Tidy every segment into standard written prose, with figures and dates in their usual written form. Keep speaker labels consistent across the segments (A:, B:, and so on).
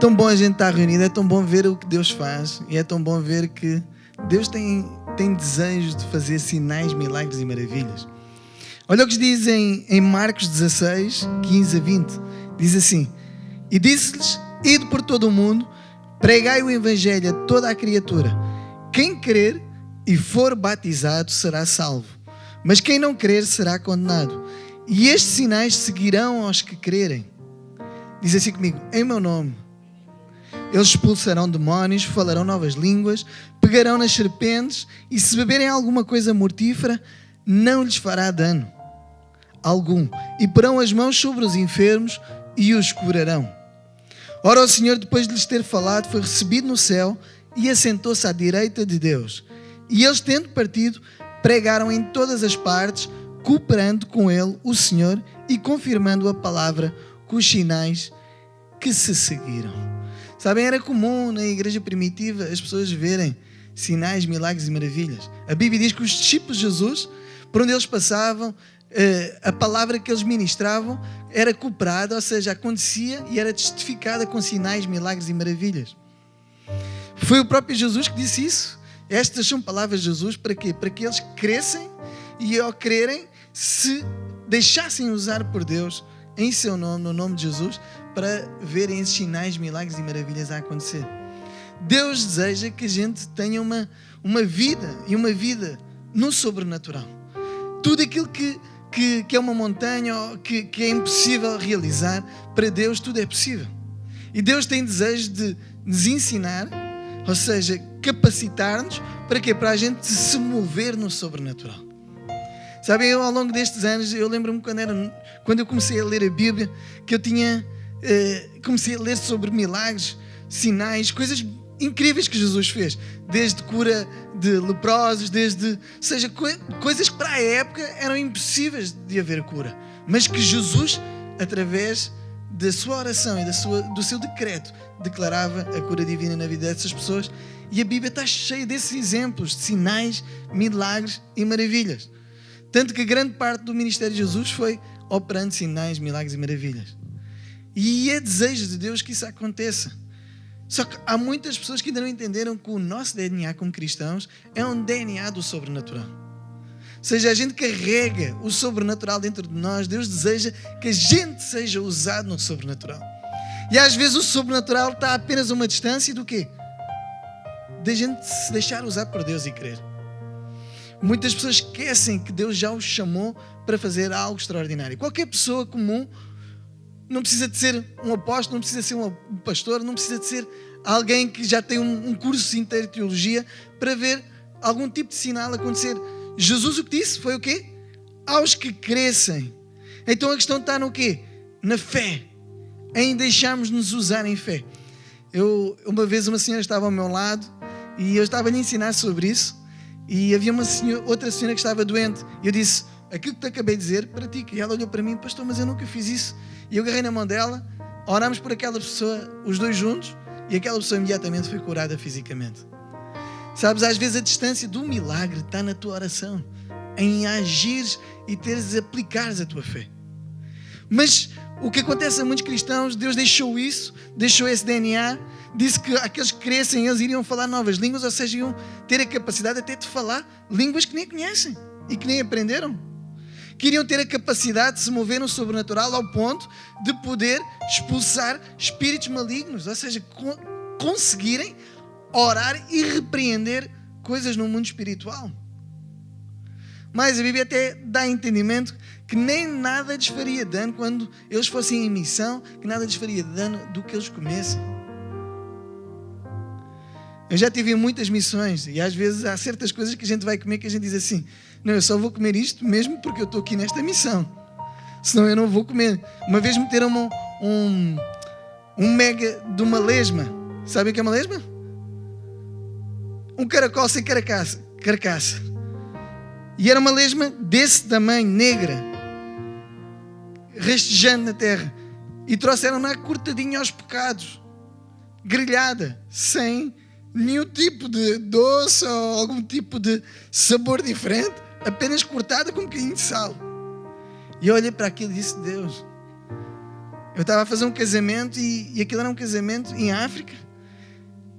A: tão bom a gente estar reunido, é tão bom ver o que Deus faz e é tão bom ver que Deus tem desejos de fazer sinais, milagres e maravilhas. Olha o que diz em Marcos 16, 15 a 20. Diz assim: e disse-lhes: ide por todo o mundo, pregai o evangelho a toda a criatura. Quem crer e for batizado será salvo, mas quem não crer será condenado. E estes sinais seguirão aos que crerem. Diz assim comigo: em meu nome eles expulsarão demónios, falarão novas línguas, pegarão nas serpentes, e se beberem alguma coisa mortífera, não lhes fará dano algum, e porão as mãos sobre os enfermos e os curarão. Ora, o Senhor, depois de lhes ter falado, foi recebido no céu e assentou-se à direita de Deus. E eles, tendo partido, pregaram em todas as partes, cooperando com ele o Senhor e confirmando a palavra com os sinais que se seguiram. Sabem, era comum na igreja primitiva as pessoas verem sinais, milagres e maravilhas. A Bíblia diz que os discípulos de Jesus, por onde eles passavam, a palavra que eles ministravam era cooperada, ou seja, acontecia e era testificada com sinais, milagres e maravilhas. Foi o próprio Jesus que disse isso. Estas são palavras de Jesus para quê? Para que eles crescem e, ao crerem, se deixassem usar por Deus em seu nome, no nome de Jesus, para verem esses sinais, milagres e maravilhas a acontecer. Deus deseja que a gente tenha uma vida, e uma vida no sobrenatural. Tudo aquilo que é uma montanha, que é impossível realizar, para Deus tudo é possível. E Deus tem desejo de nos ensinar, ou seja, capacitar-nos, para quê? Para a gente se mover no sobrenatural. Sabem, eu, ao longo destes anos, eu lembro-me quando eu comecei a ler a Bíblia, que eu comecei a ler sobre milagres, sinais, coisas incríveis que Jesus fez, desde cura de leprosos, coisas que para a época eram impossíveis de haver cura, mas que Jesus, através da sua oração e do seu decreto, declarava a cura divina na vida dessas pessoas. E a Bíblia está cheia desses exemplos de sinais, milagres e maravilhas. Tanto que grande parte do ministério de Jesus foi operando sinais, milagres e maravilhas. E é desejo de Deus que isso aconteça. Só que há muitas pessoas que ainda não entenderam que o nosso DNA como cristãos é um DNA do sobrenatural. Ou seja, a gente carrega o sobrenatural dentro de nós. Deus deseja que a gente seja usado no sobrenatural. E às vezes o sobrenatural está a apenas uma distância do quê? Da gente se deixar usar por Deus e crer. Muitas pessoas esquecem que Deus já os chamou para fazer algo extraordinário. Qualquer pessoa comum não precisa de ser um apóstolo, não precisa de ser um pastor, não precisa de ser alguém que já tem um curso inteiro de teologia para ver algum tipo de sinal acontecer. Jesus o que disse foi o quê? Aos que crescem. Então a questão está no quê? Na fé. Em deixarmos-nos usar em fé. Uma vez uma senhora estava ao meu lado e eu estava-lhe a ensinar sobre isso. E havia outra senhora que estava doente. E eu disse: aquilo que te acabei de dizer, pratica. E ela olhou para mim: pastor, mas eu nunca fiz isso. E eu agarrei na mão dela, orámos por aquela pessoa, os dois juntos, e aquela pessoa imediatamente foi curada fisicamente. Sabes, às vezes a distância do milagre está na tua oração, em agires e aplicares a tua fé. Mas o que acontece a muitos cristãos, Deus deixou isso, deixou esse DNA, disse que aqueles que crescem, eles iriam falar novas línguas, ou seja, iam ter a capacidade até de falar línguas que nem conhecem e que nem aprenderam. Queriam ter a capacidade de se mover no sobrenatural ao ponto de poder expulsar espíritos malignos, ou seja, conseguirem orar e repreender coisas no mundo espiritual. Mas a Bíblia até dá entendimento que nem nada lhes faria dano quando eles fossem em missão, que nada lhes faria dano do que eles comessem. Eu já tive em muitas missões e às vezes há certas coisas que a gente vai comer que a gente diz assim: não, eu só vou comer isto mesmo porque eu estou aqui nesta missão, senão eu não vou comer. Uma vez meteram-me um mega de uma lesma. Sabem o que é uma lesma? Um caracol sem carcaça. E era uma lesma desse tamanho, negra, rastejando na terra. E trouxeram-na cortadinha aos bocados, grelhada, sem nenhum tipo de doce ou algum tipo de sabor diferente, apenas cortada com um bocadinho de sal. E eu olhei para aquilo e disse: Deus, Eu estava a fazer um casamento e aquilo era um casamento em África.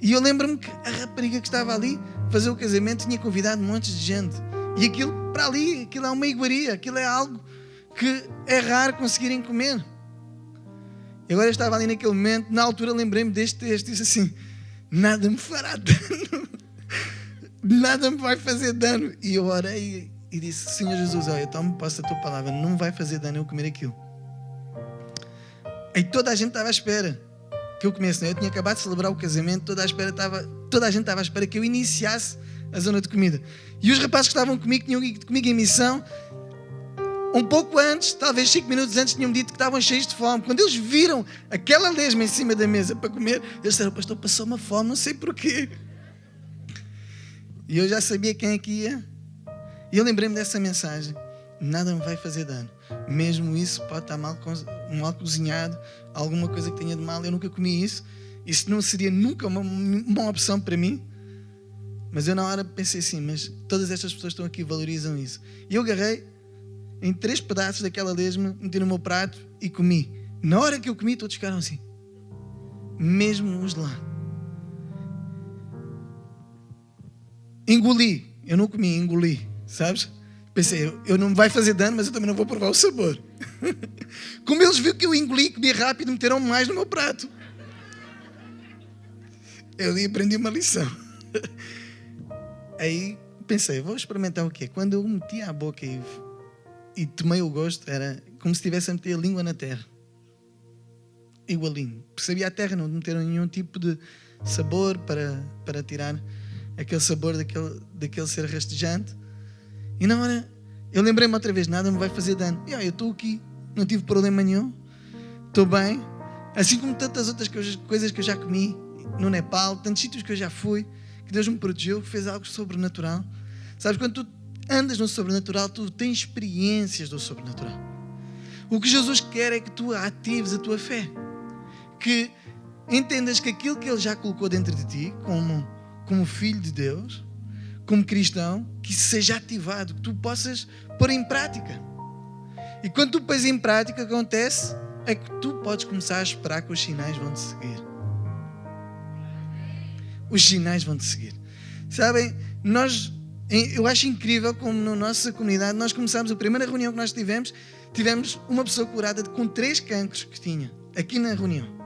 A: E eu lembro-me que a rapariga que estava ali a fazer o casamento tinha convidado montes de gente. E aquilo, para ali, aquilo é uma iguaria, aquilo é algo que é raro conseguirem comer. E agora eu estava ali naquele momento, na altura lembrei-me deste texto e disse assim: nada me fará dano, nada me vai fazer dano. E eu orei e disse: Senhor Jesus, olha, toma posse da tua palavra, não me vai fazer dano eu comer aquilo. E toda a gente estava à espera que eu comesse, né? Eu tinha acabado de celebrar o casamento, toda a gente estava à espera que eu iniciasse a zona de comida. E os rapazes que estavam comigo, tinham ido comigo em missão, um pouco antes, talvez 5 minutos antes, tinham-me dito que estavam cheios de fome. Quando eles viram aquela lesma em cima da mesa para comer, eles disseram: pastor, passou uma fome, não sei porquê. E eu já sabia quem é que ia. E eu lembrei-me dessa mensagem: nada me vai fazer dano. Mesmo isso pode estar mal cozinhado, alguma coisa que tenha de mal. Eu nunca comi isso. Isso não seria nunca uma opção para mim. Mas eu na hora pensei assim: mas todas estas pessoas estão aqui, valorizam isso. E eu agarrei em 3 pedaços daquela lesma, meti no meu prato e comi. Na hora que eu comi, todos ficaram assim. Mesmo os de lá. Engoli. Eu não comi, engoli. Sabes? Pensei, eu não me vai fazer dano, mas eu também não vou provar o sabor. Como eles viram que eu engoli, comi rápido, meteram mais no meu prato. Eu ali aprendi uma lição. Aí pensei, vou experimentar o quê? Quando eu meti à boca e tomei o gosto, era como se estivesse a meter a língua na terra. Igualinho. Sabia a terra, não meteram nenhum tipo de sabor para tirar aquele sabor daquele ser rastejante. E na hora, eu lembrei-me outra vez, nada me vai fazer dano. E eu estou aqui, não tive problema nenhum, estou bem. Assim como tantas outras coisas que eu já comi no Nepal, tantos sítios que eu já fui, que Deus me protegeu, que fez algo sobrenatural. Sabes, quando tu andas no sobrenatural, tu tens experiências do sobrenatural. O que Jesus quer é que tu atives a tua fé. Que entendas que aquilo que Ele já colocou dentro de ti, como filho de Deus, como cristão, que isso seja ativado, que tu possas pôr em prática. E quando tu pões em prática, o que acontece é que tu podes começar a esperar que os sinais vão te seguir. Os sinais vão te seguir. Sabem, eu acho incrível como na nossa comunidade nós começámos, a primeira reunião que nós tivemos uma pessoa curada com 3 cancros que tinha, aqui na reunião.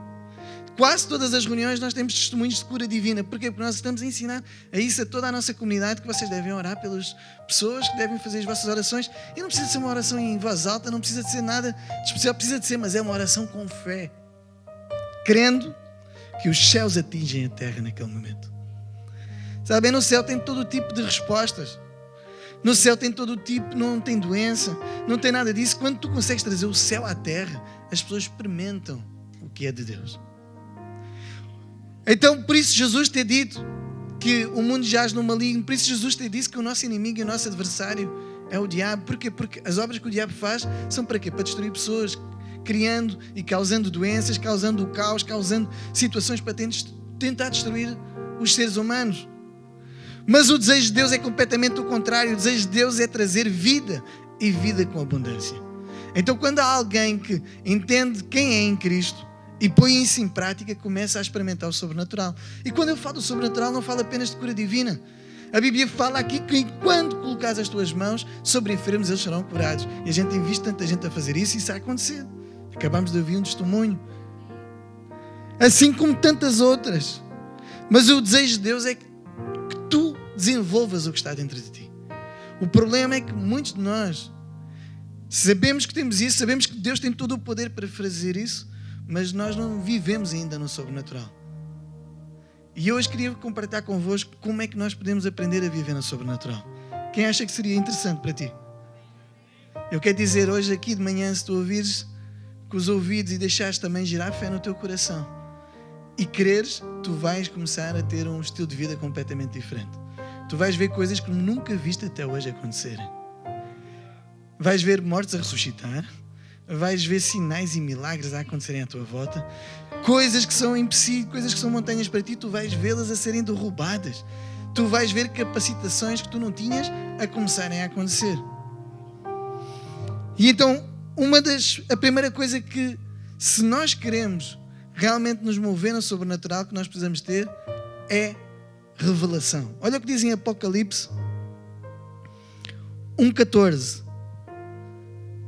A: Quase todas as reuniões nós temos testemunhos de cura divina. Porquê? Porque nós estamos a ensinar a isso a toda a nossa comunidade, que vocês devem orar pelas pessoas, que devem fazer as vossas orações. E não precisa ser uma oração em voz alta, não precisa de ser nada de especial, precisa de ser, mas é uma oração com fé, crendo que os céus atingem a terra naquele momento. Sabem, no céu tem todo o tipo de respostas. No céu tem todo o tipo, não tem doença, não tem nada disso. Quando tu consegues trazer o céu à terra, as pessoas experimentam o que é de Deus. Então, por isso Jesus ter dito que o mundo jaz no maligno, por isso Jesus ter dito que o nosso inimigo e o nosso adversário é o diabo. Porquê? Porque as obras que o diabo faz são para quê? Para destruir pessoas, criando e causando doenças, causando o caos, causando situações para tentar destruir os seres humanos. Mas o desejo de Deus é completamente o contrário. O desejo de Deus é trazer vida e vida com abundância. Então, quando há alguém que entende quem é em Cristo e põe isso em prática, começa a experimentar o sobrenatural. E quando eu falo do sobrenatural, não falo apenas de cura divina. A Bíblia fala aqui que enquanto colocares as tuas mãos sobre enfermos, eles serão curados. E a gente tem visto tanta gente a fazer isso e isso a acontecer. Acabamos de ouvir um testemunho. Assim como tantas outras. Mas o desejo de Deus é que tu desenvolvas o que está dentro de ti. O problema é que muitos de nós sabemos que temos isso, sabemos que Deus tem todo o poder para fazer isso, mas nós não vivemos ainda no sobrenatural. E eu hoje queria compartilhar convosco como é que nós podemos aprender a viver no sobrenatural. Quem acha que seria interessante para ti? Eu quero dizer hoje aqui de manhã, se tu ouvires com os ouvidos e deixares também girar fé no teu coração e creres, tu vais começar a ter um estilo de vida completamente diferente. Tu vais ver coisas que nunca viste até hoje acontecerem. Vais ver mortos a ressuscitar, vais ver sinais e milagres a acontecerem à tua volta, coisas que são impossíveis, coisas que são montanhas para ti, tu vais vê-las a serem derrubadas. Tu vais ver capacitações que tu não tinhas a começarem a acontecer. E então, a primeira coisa que se nós queremos realmente nos mover no sobrenatural, o que nós precisamos ter é revelação. Olha o que diz em Apocalipse 1,14.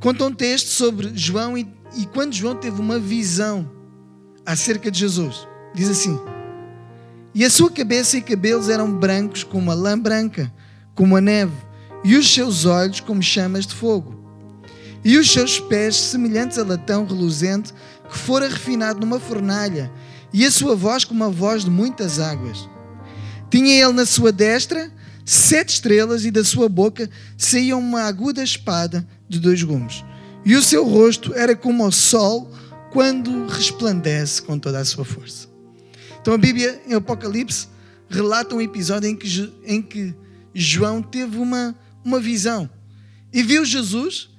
A: Conta um texto sobre João e quando João teve uma visão acerca de Jesus. Diz assim: e a sua cabeça e cabelos eram brancos como a lã branca, como a neve, e os seus olhos como chamas de fogo, e os seus pés semelhantes a latão reluzente que fora refinado numa fornalha, e a sua voz como a voz de muitas águas. Tinha ele na sua destra 7 estrelas, e da sua boca saía uma aguda espada de 2 gumes. E o seu rosto era como o sol quando resplandece com toda a sua força. Então a Bíblia, em Apocalipse, relata um episódio em que João teve uma visão e viu Jesus,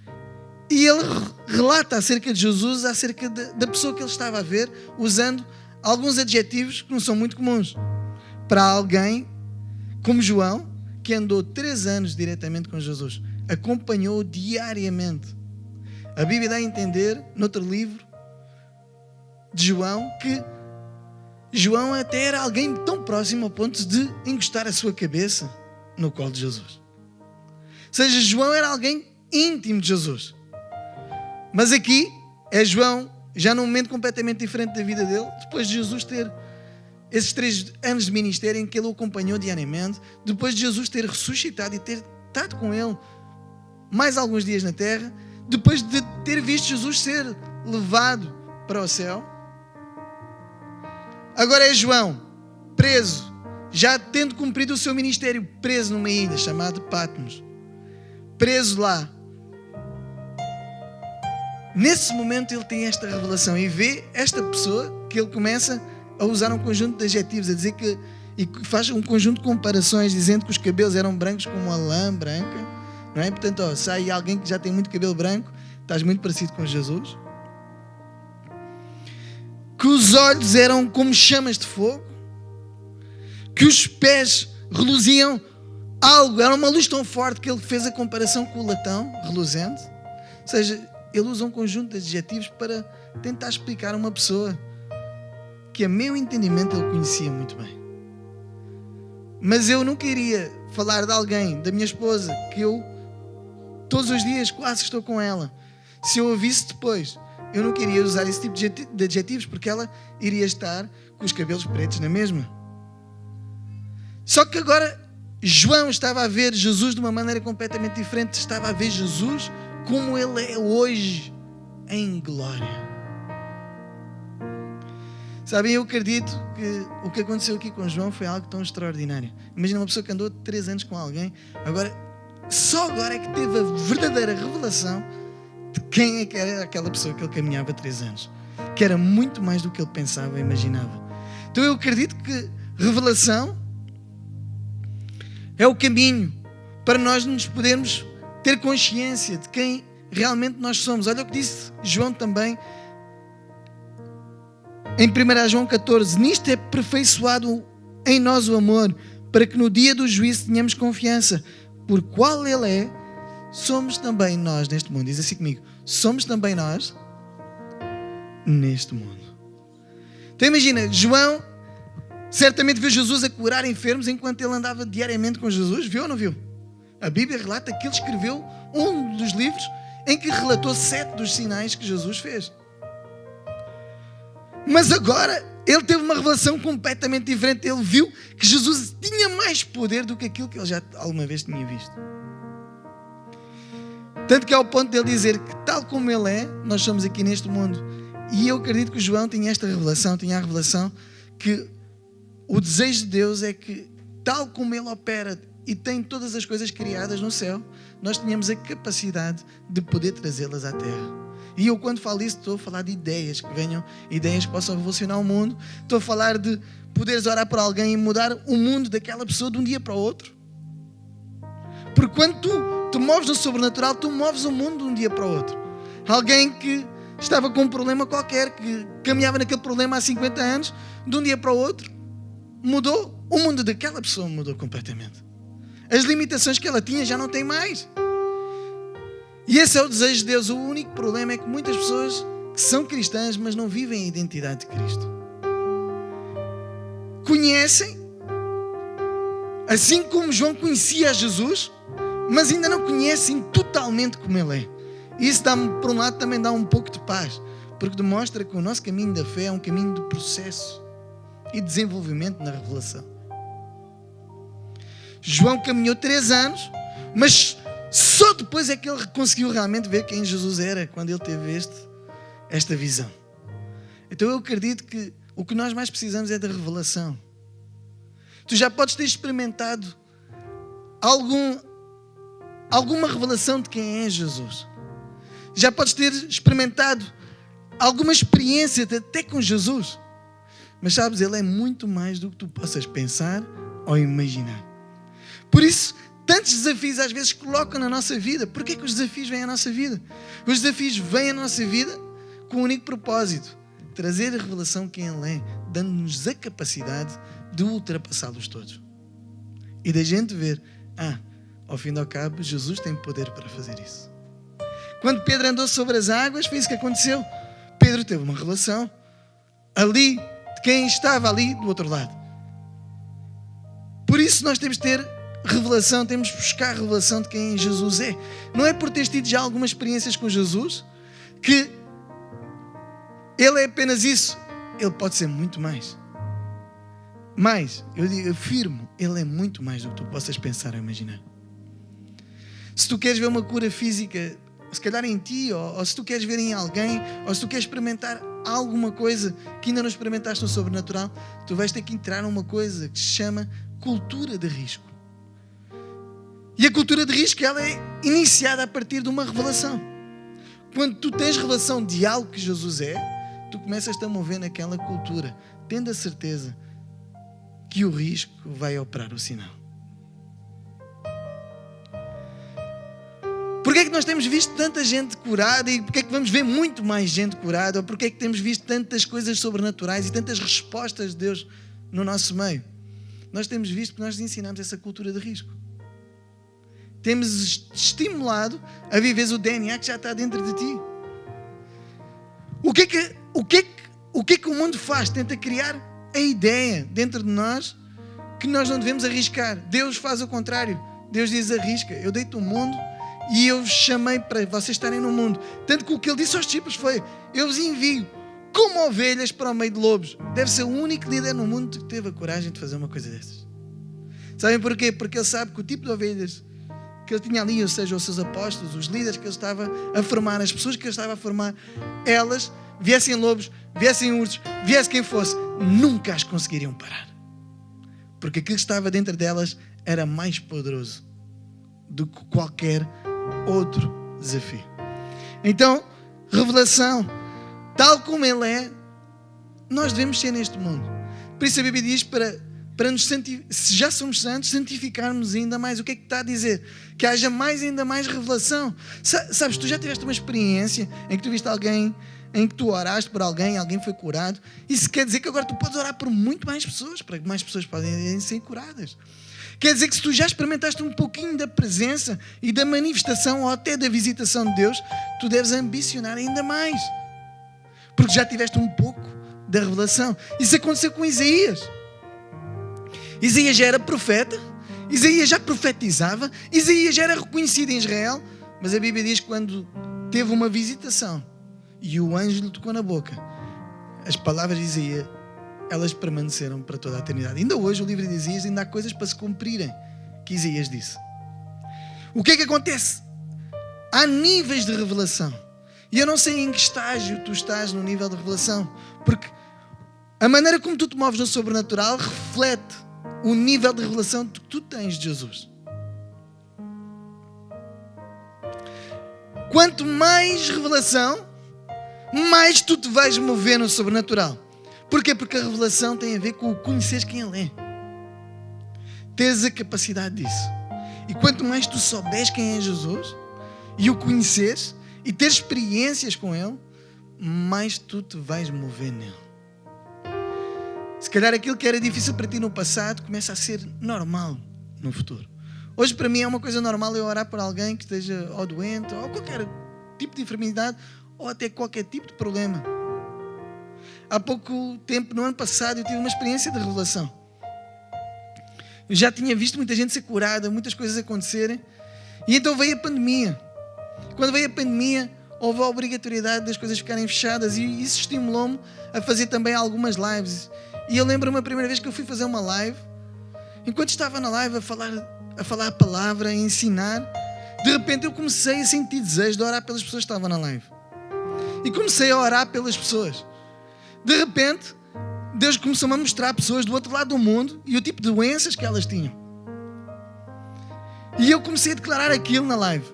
A: e ele relata acerca de Jesus, acerca da pessoa que ele estava a ver, usando alguns adjetivos que não são muito comuns para alguém como João, que andou 3 anos diretamente com Jesus, acompanhou-o diariamente. A Bíblia dá a entender, noutro livro de João, que João até era alguém tão próximo ao ponto de encostar a sua cabeça no colo de Jesus. Ou seja, João era alguém íntimo de Jesus. Mas aqui é João, já num momento completamente diferente da vida dele, depois de Jesus ter esses 3 anos de ministério em que ele o acompanhou diariamente, depois de Jesus ter ressuscitado e ter estado com ele mais alguns dias na terra, depois de ter visto Jesus ser levado para o céu. Agora é João, preso, já tendo cumprido o seu ministério, preso numa ilha chamada Patmos. Preso lá. Nesse momento ele tem esta revelação e vê esta pessoa que ele começa a usar um conjunto de adjetivos, a dizer que, e faz um conjunto de comparações, dizendo que os cabelos eram brancos como a lã branca, não é? Portanto, se há alguém que já tem muito cabelo branco, estás muito parecido com Jesus. Que os olhos eram como chamas de fogo, que os pés reluziam algo, era uma luz tão forte que ele fez a comparação com o latão reluzente. Ou seja, ele usa um conjunto de adjetivos para tentar explicar a uma pessoa que, a meu entendimento, ele conhecia muito bem. Mas eu nunca iria falar de alguém, da minha esposa, que eu todos os dias quase estou com ela. Se eu a visse depois, eu não queria usar esse tipo de adjetivos, porque ela iria estar com os cabelos pretos na mesma. Só que agora João estava a ver Jesus de uma maneira completamente diferente. Estava a ver Jesus como ele é hoje, em glória. Sabem, eu acredito que o que aconteceu aqui com João foi algo tão extraordinário. Imagina uma pessoa que andou 3 anos com alguém, só agora é que teve a verdadeira revelação de quem é que era aquela pessoa que ele caminhava 3 anos. Que era muito mais do que ele pensava ou imaginava. Então eu acredito que revelação é o caminho para nós nos podermos ter consciência de quem realmente nós somos. Olha o que disse João também em 1 João 14: nisto é aperfeiçoado em nós o amor, para que no dia do juízo tenhamos confiança. Por qual ele é, somos também nós neste mundo. Diz assim comigo: somos também nós neste mundo. Então imagina, João certamente viu Jesus a curar enfermos enquanto ele andava diariamente com Jesus. Viu ou não viu? A Bíblia relata que ele escreveu um dos livros em que relatou 7 dos sinais que Jesus fez. Mas agora ele teve uma revelação completamente diferente. Ele viu que Jesus tinha mais poder do que aquilo que ele já alguma vez tinha visto. Tanto que é ao ponto de ele dizer que, tal como ele é, nós somos aqui neste mundo. E eu acredito que o João tinha esta revelação, tinha a revelação que o desejo de Deus é que, tal como ele opera e tem todas as coisas criadas no céu, nós tenhamos a capacidade de poder trazê-las à terra. E eu, quando falo isso, estou a falar de ideias que venham, ideias que possam revolucionar o mundo. Estou a falar de poderes orar por alguém e mudar o mundo daquela pessoa de um dia para o outro. Porque quando tu moves no sobrenatural, tu moves o mundo de um dia para o outro. Alguém que estava com um problema qualquer, que caminhava naquele problema há 50 anos, de um dia para o outro, mudou. O mundo daquela pessoa mudou completamente. As limitações que ela tinha já não tem mais. E esse é o desejo de Deus. O único problema é que muitas pessoas que são cristãs, mas não vivem a identidade de Cristo. Conhecem, assim como João conhecia Jesus, mas ainda não conhecem totalmente como Ele é. E isso, por um lado, também dá um pouco de paz, porque demonstra que o nosso caminho da fé é um caminho de processo e desenvolvimento na revelação. João caminhou 3 anos, mas só depois é que ele conseguiu realmente ver quem Jesus era, quando ele teve esta visão. Então eu acredito que o que nós mais precisamos é da revelação. Tu já podes ter experimentado alguma revelação de quem é Jesus. Já podes ter experimentado alguma experiência até com Jesus. Mas sabes, Ele é muito mais do que tu possas pensar ou imaginar. Por isso, tantos desafios às vezes colocam na nossa vida. Porquê que os desafios vêm à nossa vida? Os desafios vêm à nossa vida com um único propósito: trazer a revelação de quem Ele é, dando-nos a capacidade de ultrapassá-los todos. E da gente ver, ao fim e ao cabo, Jesus tem poder para fazer isso. Quando Pedro andou sobre as águas, foi isso que aconteceu. Pedro teve uma revelação ali de quem estava ali do outro lado. Por isso nós temos de ter revelação, temos de buscar a revelação de quem Jesus é. Não é por teres tido já algumas experiências com Jesus que Ele é apenas isso. Ele pode ser muito mais. Mas, eu afirmo, Ele é muito mais do que tu possas pensar ou imaginar. Se tu queres ver uma cura física, se calhar em ti, ou se tu queres ver em alguém, ou se tu queres experimentar alguma coisa que ainda não experimentaste no sobrenatural, tu vais ter que entrar numa coisa que se chama cultura de risco. E a cultura de risco, ela é iniciada a partir de uma revelação. Quando tu tens revelação de algo que Jesus é, tu começas-te a mover naquela cultura, tendo a certeza que o risco vai operar o sinal. Porquê é que nós temos visto tanta gente curada e porquê é que vamos ver muito mais gente curada? Ou porquê é que temos visto tantas coisas sobrenaturais e tantas respostas de Deus no nosso meio? Nós temos visto porque nós ensinamos essa cultura de risco. Temos estimulado a viveres o DNA que já está dentro de ti. O que é que o mundo faz? Tenta criar a ideia dentro de nós que nós não devemos arriscar. Deus faz o contrário. Deus diz: arrisca. Eu dei-te o mundo e eu vos chamei para vocês estarem no mundo. Tanto que o que Ele disse aos discípulos foi: eu vos envio como ovelhas para o meio de lobos. Deve ser o único líder no mundo que teve a coragem de fazer uma coisa dessas. Sabem porquê? Porque Ele sabe que o tipo de ovelhas que Ele tinha ali, ou seja, os seus apóstolos, os líderes que Ele estava a formar, as pessoas que Ele estava a formar, elas, viessem lobos, viessem ursos, viesse quem fosse, nunca as conseguiriam parar. Porque aquilo que estava dentro delas era mais poderoso do que qualquer outro desafio. Então, revelação, tal como Ele é, nós devemos ser neste mundo. Por isso a Bíblia diz para nos santificar, se já somos santos, santificarmos ainda mais. O que é que está a dizer? Que haja ainda mais revelação. Sabes, tu já tiveste uma experiência em que tu viste alguém, em que tu oraste por alguém foi curado. Isso quer dizer que agora tu podes orar por muito mais pessoas, para que mais pessoas podem ser curadas. Quer dizer que se tu já experimentaste um pouquinho da presença e da manifestação ou até da visitação de Deus, tu deves ambicionar ainda mais. Porque já tiveste um pouco da revelação. Isso aconteceu com Isaías. Isaías já era profeta, Isaías já profetizava, Isaías já era reconhecido em Israel, mas a Bíblia diz que quando teve uma visitação e o anjo lhe tocou na boca, as palavras de Isaías, elas permaneceram para toda a eternidade. Ainda hoje o livro de Isaías ainda há coisas para se cumprirem que Isaías disse. O que é que acontece? Há níveis de revelação. E eu não sei em que estágio tu estás no nível de revelação, porque a maneira como tu te moves no sobrenatural reflete o nível de revelação que tu tens de Jesus. Quanto mais revelação, mais tu te vais mover no sobrenatural. Porquê? Porque a revelação tem a ver com o conheceres quem Ele é. Teres a capacidade disso. E quanto mais tu souberes quem é Jesus e o conheceres e teres experiências com Ele, mais tu te vais mover nele. Se calhar aquilo que era difícil para ti no passado começa a ser normal no futuro. Hoje para mim é uma coisa normal eu orar por alguém que esteja ou doente ou qualquer tipo de enfermidade ou até qualquer tipo de problema. Há pouco tempo, no ano passado, eu tive uma experiência de revelação. Eu já tinha visto muita gente ser curada, muitas coisas acontecerem, e então veio a pandemia. Quando veio a pandemia, houve a obrigatoriedade das coisas ficarem fechadas, e isso estimulou-me a fazer também algumas lives. E eu lembro-me a primeira vez que eu fui fazer uma live, enquanto estava na live a falar a palavra, a ensinar, de repente eu comecei a sentir desejo de orar pelas pessoas que estavam na live. E comecei a orar pelas pessoas. De repente, Deus começou-me a mostrar pessoas do outro lado do mundo e o tipo de doenças que elas tinham. E eu comecei a declarar aquilo na live.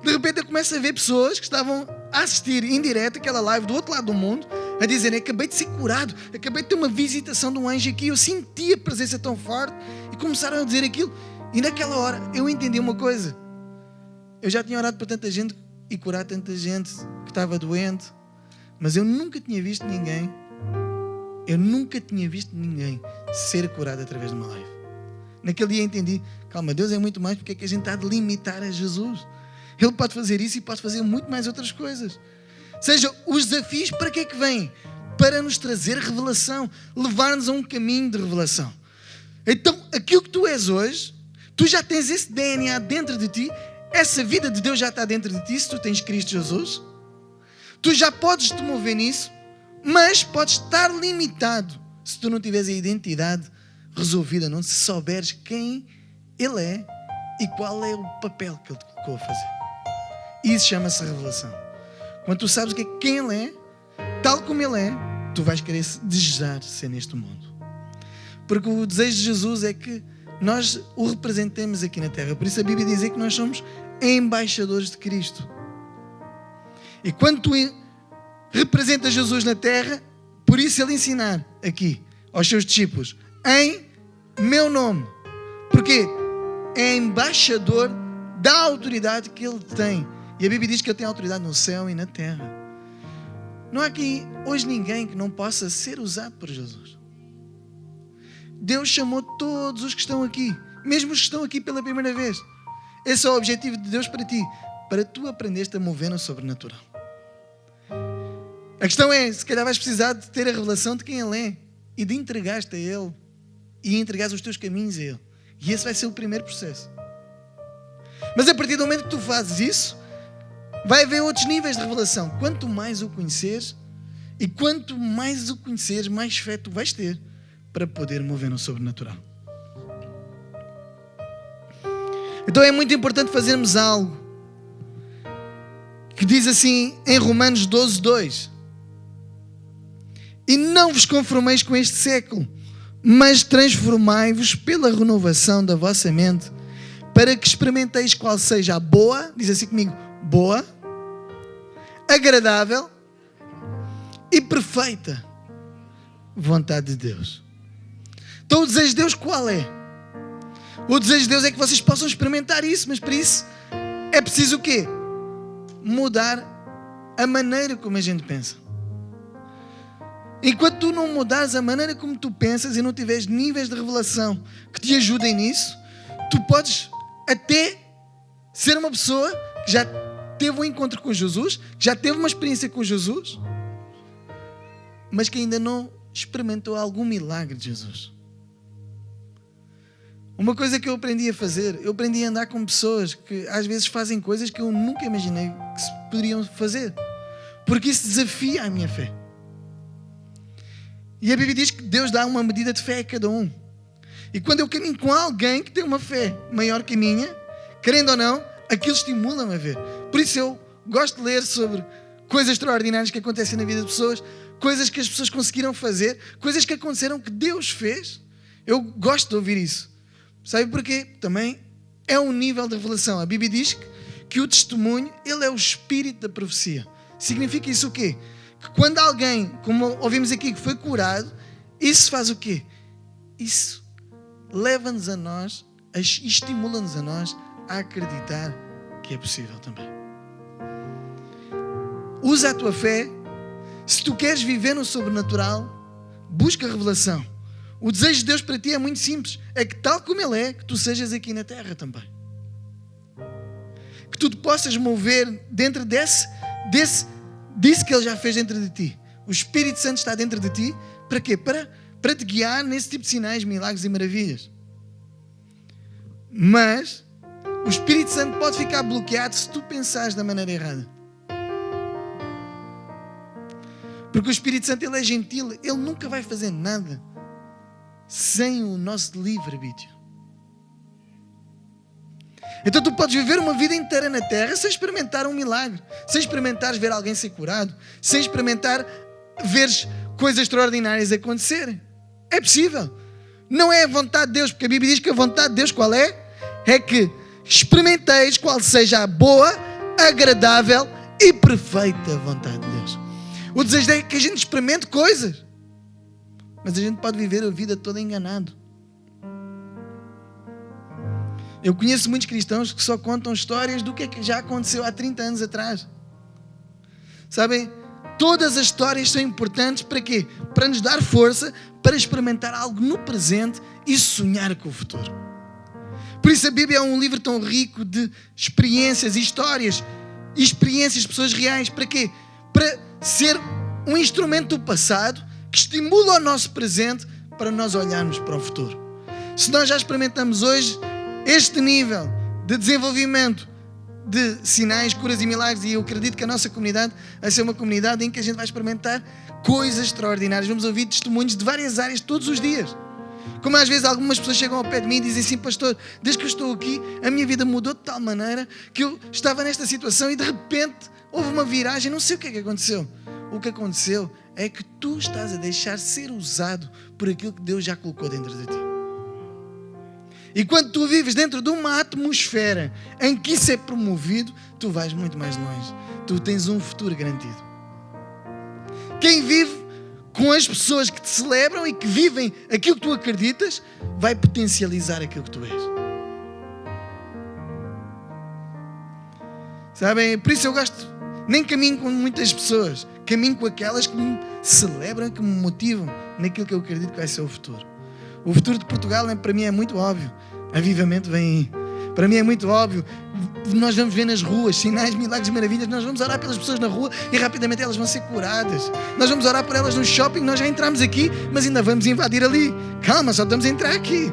A: De repente eu começo a ver pessoas que estavam a assistir em direto aquela live do outro lado do mundo, a dizerem: acabei de ser curado, acabei de ter uma visitação de um anjo aqui, eu senti a presença tão forte, e começaram a dizer aquilo. E naquela hora eu entendi uma coisa. Eu já tinha orado por tanta gente e curado tanta gente que estava doente, mas eu nunca tinha visto ninguém ser curado através de uma live. Naquele dia entendi: calma, Deus é muito mais, porque é que a gente está a delimitar a Jesus? Ele pode fazer isso e pode fazer muito mais outras coisas. Ou seja, os desafios para que é que vêm? Para nos trazer revelação, levar-nos a um caminho de revelação. Então, aquilo que tu és hoje, tu já tens esse DNA dentro de ti, essa vida de Deus já está dentro de ti, se tu tens Cristo Jesus. Tu já podes te mover nisso, mas podes estar limitado se tu não tiveres a identidade resolvida, não se souberes quem Ele é e qual é o papel que Ele te colocou a fazer. Isso chama-se revelação. Quando tu sabes quem Ele é, tal como Ele é, tu vais querer desejar ser neste mundo. Porque o desejo de Jesus é que nós o representemos aqui na terra. Por isso a Bíblia diz que nós somos embaixadores de Cristo. E quando tu representas Jesus na terra, por isso Ele ensinar aqui aos seus discípulos: em meu nome. Porque é embaixador da autoridade que Ele tem. E a Bíblia diz que Ele tem autoridade no céu e na terra. Não há aqui hoje ninguém que não possa ser usado por Jesus. Deus chamou todos os que estão aqui, mesmo os que estão aqui pela primeira vez. Esse é o objetivo de Deus para ti, para tu aprenderes a mover no sobrenatural. A questão é, se calhar vais precisar de ter a revelação de quem Ele é e de entregar-te a Ele e entregares os teus caminhos a Ele. E esse vai ser o primeiro processo. Mas a partir do momento que tu fazes isso, vai haver outros níveis de revelação. Quanto mais o conheceres, e quanto mais o conheceres, mais fé tu vais ter para poder mover no sobrenatural. Então é muito importante fazermos algo que diz assim em Romanos 12:2: e não vos conformeis com este século, mas transformai-vos pela renovação da vossa mente, para que experimenteis qual seja a boa, diz assim comigo, boa, agradável e perfeita vontade de Deus. Então o desejo de Deus qual é? O desejo de Deus é que vocês possam experimentar isso, mas para isso é preciso o quê? Mudar a maneira como a gente pensa. Enquanto tu não mudares a maneira como tu pensas e não tiveres níveis de revelação que te ajudem nisso, tu podes até ser uma pessoa que já teve um encontro com Jesus, que já teve uma experiência com Jesus, mas que ainda não experimentou algum milagre de Jesus. Uma coisa que eu aprendi a fazer, eu aprendi a andar com pessoas que às vezes fazem coisas que eu nunca imaginei que se poderiam fazer, porque isso desafia a minha fé. E a Bíblia diz que Deus dá uma medida de fé a cada um. E quando eu caminho com alguém que tem uma fé maior que a minha, querendo ou não, aquilo estimula-me a ver. Por isso eu gosto de ler sobre coisas extraordinárias que acontecem na vida de pessoas, coisas que as pessoas conseguiram fazer, coisas que aconteceram que Deus fez. Eu gosto de ouvir isso. Sabe porquê? Também é um nível de revelação. A Bíblia diz que o testemunho, ele é o espírito da profecia. Significa isso o quê? Que quando alguém, como ouvimos aqui, que foi curado, isso faz o quê? Isso leva-nos a nós, estimula-nos a nós a acreditar que é possível também. Usa a tua fé. Se tu queres viver no sobrenatural, busca a revelação. O desejo de Deus para ti é muito simples. É que tal como Ele é, que tu sejas aqui na terra também. Que tu te possas mover dentro disse que Ele já fez dentro de ti. O Espírito Santo está dentro de ti. Para quê? Para te guiar nesse tipo de sinais, milagres e maravilhas. Mas o Espírito Santo pode ficar bloqueado se tu pensares da maneira errada. Porque o Espírito Santo, Ele é gentil. Ele nunca vai fazer nada sem o nosso livre-arbítrio. Então tu podes viver uma vida inteira na terra sem experimentar um milagre, sem experimentares ver alguém ser curado, sem experimentar veres coisas extraordinárias acontecerem. É possível. Não é a vontade de Deus, porque a Bíblia diz que a vontade de Deus qual é? É que experimenteis qual seja a boa, agradável e perfeita vontade de Deus. O desejo é que a gente experimente coisas, mas a gente pode viver a vida toda enganado. Eu conheço muitos cristãos que só contam histórias do que é que já aconteceu há 30 anos atrás. Sabem? Todas as histórias são importantes para quê? Para nos dar força, para experimentar algo no presente e sonhar com o futuro. Por isso a Bíblia é um livro tão rico de experiências e histórias e experiências de pessoas reais. Para quê? Para ser um instrumento do passado que estimula o nosso presente para nós olharmos para o futuro. Se nós já experimentamos hoje este nível de desenvolvimento de sinais, curas e milagres, e eu acredito que a nossa comunidade vai ser uma comunidade em que a gente vai experimentar coisas extraordinárias. Vamos ouvir testemunhos de várias áreas todos os dias. Como às vezes algumas pessoas chegam ao pé de mim e dizem assim: pastor, desde que eu estou aqui a minha vida mudou de tal maneira que eu estava nesta situação e de repente houve uma viragem, não sei o que é que aconteceu. O que aconteceu é que tu estás a deixar ser usado por aquilo que Deus já colocou dentro de ti. E quando tu vives dentro de uma atmosfera em que isso é promovido, tu vais muito mais longe. Tu tens um futuro garantido. Quem vive com as pessoas que te celebram e que vivem aquilo que tu acreditas, vai potencializar aquilo que tu és. Sabem? Por isso eu gosto, nem caminho com muitas pessoas, caminho com aquelas que me celebram, que me motivam naquilo que eu acredito que vai ser o futuro. O futuro de Portugal, para mim, é muito óbvio. Avivamento vem aí. Para mim é muito óbvio. Nós vamos ver nas ruas sinais, milagres e maravilhas. Nós vamos orar pelas pessoas na rua e rapidamente elas vão ser curadas. Nós vamos orar por elas no shopping. Nós já entramos aqui, mas ainda vamos invadir ali. Calma, só estamos a entrar aqui.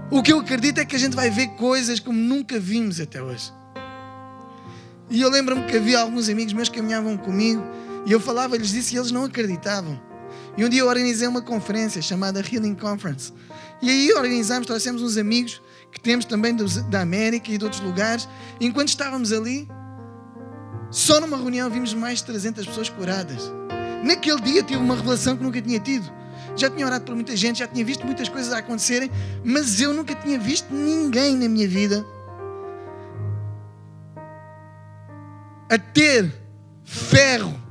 A: O que eu acredito é que a gente vai ver coisas como nunca vimos até hoje. E eu lembro-me que havia alguns amigos meus que caminhavam comigo e eu falava-lhes disso e eles não acreditavam. E um dia eu organizei uma conferência chamada Healing Conference. E aí organizámos, trouxemos uns amigos que temos também da América e de outros lugares. E enquanto estávamos ali, só numa reunião vimos mais de 300 pessoas curadas. Naquele dia tive uma revelação que nunca tinha tido. Já tinha orado por muita gente, já tinha visto muitas coisas a acontecerem, mas eu nunca tinha visto ninguém na minha vida a ter ferro